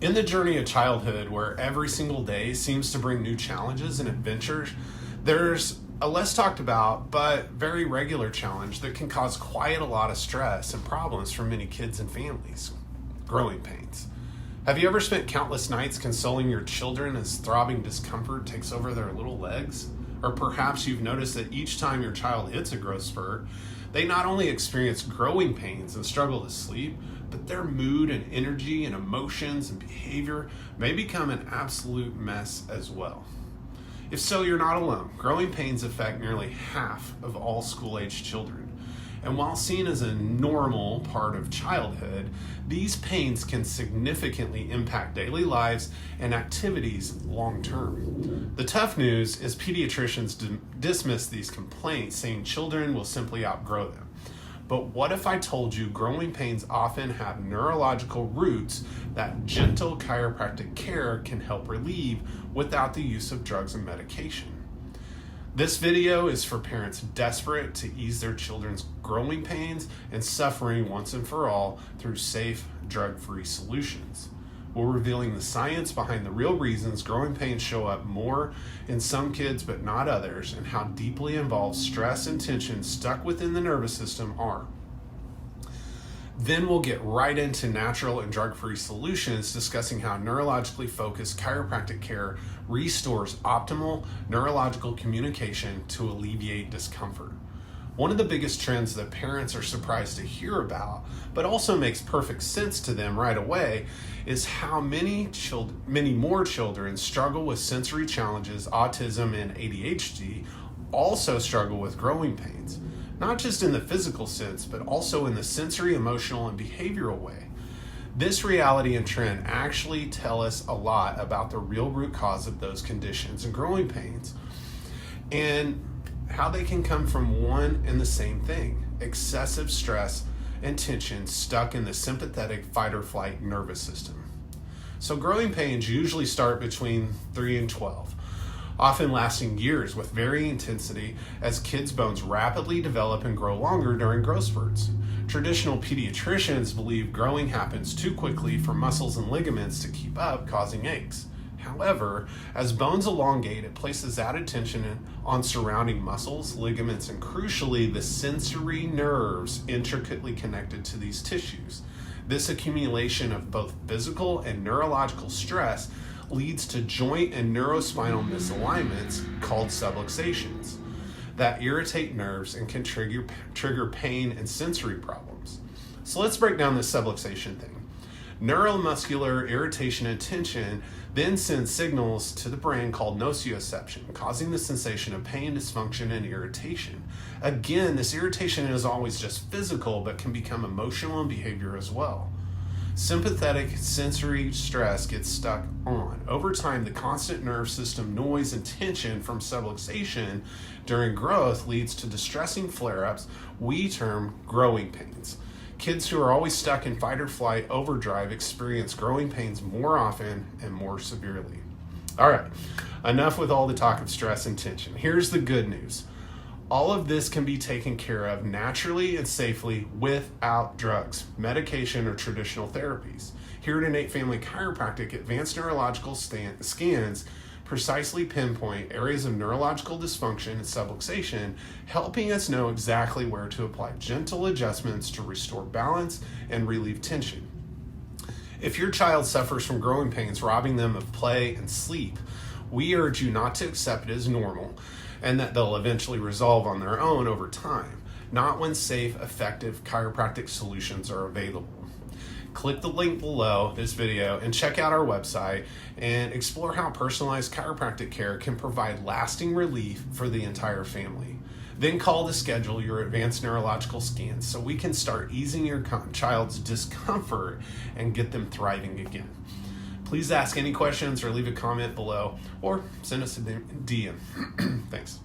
In the journey of childhood, where every single day seems to bring new challenges and adventures, there's a less talked about but very regular challenge that can cause quite a lot of stress and problems for many kids and families: growing pains. Have you ever spent countless nights consoling your children as throbbing discomfort takes over their little legs? Or perhaps you've noticed that each time your child hits a growth spurt, they not only experience growing pains and struggle to sleep, but their mood and energy and emotions and behavior may become an absolute mess as well. If so, you're not alone. Growing pains affect nearly half of all school-aged children. And while seen as a normal part of childhood, these pains can significantly impact daily lives and activities long term. The tough news is pediatricians dismiss these complaints, saying children will simply outgrow them. But what if I told you growing pains often have neurological roots that gentle chiropractic care can help relieve without the use of drugs and medication? This video is for parents desperate to ease their children's growing pains and suffering once and for all through safe, drug-free solutions. We're revealing the science behind the real reasons growing pains show up more in some kids but not others, and how deeply involved stress and tension stuck within the nervous system are. Then we'll get right into natural and drug-free solutions, discussing how neurologically focused chiropractic care restores optimal neurological communication to alleviate discomfort. One of the biggest trends that parents are surprised to hear about, but also makes perfect sense to them right away, is how many more children struggle with sensory challenges, autism, and ADHD also struggle with growing pains. Not just in the physical sense, but also in the sensory, emotional, and behavioral way. This reality and trend actually tell us a lot about the real root cause of those conditions and growing pains, and how they can come from one and the same thing: excessive stress and tension stuck in the sympathetic fight or flight nervous system. So growing pains usually start between 3 and 12. Often lasting years with varying intensity as kids' bones rapidly develop and grow longer during growth spurts. Traditional pediatricians believe growing happens too quickly for muscles and ligaments to keep up, causing aches. However, as bones elongate, it places added tension on surrounding muscles, ligaments, and crucially, the sensory nerves intricately connected to these tissues. This accumulation of both physical and neurological stress leads to joint and neurospinal misalignments called subluxations that irritate nerves and can trigger pain and sensory problems. So let's break down this subluxation thing. Neuromuscular irritation and tension then sends signals to the brain called nociception, causing the sensation of pain, dysfunction, and irritation. Again, this irritation is always just physical, but can become emotional and behavior as well. Sympathetic sensory stress gets stuck on. Over time, the constant nerve system noise and tension from subluxation during growth leads to distressing flare-ups we term growing pains. Kids who are always stuck in fight or flight overdrive experience growing pains more often and more severely. All right, enough with all the talk of stress and tension. Here's the good news. All of this can be taken care of naturally and safely without drugs, medication, or traditional therapies. Here at Innate Family Chiropractic, advanced neurological scans precisely pinpoint areas of neurological dysfunction and subluxation, helping us know exactly where to apply gentle adjustments to restore balance and relieve tension. If your child suffers from growing pains robbing them of play and sleep, we urge you not to accept it as normal and that they'll eventually resolve on their own over time, not when safe, effective chiropractic solutions are available. Click the link below this video and check out our website and explore how personalized chiropractic care can provide lasting relief for the entire family. Then call to schedule your advanced neurological scans so we can start easing your child's discomfort and get them thriving again. Please ask any questions or leave a comment below or send us a DM. Thanks.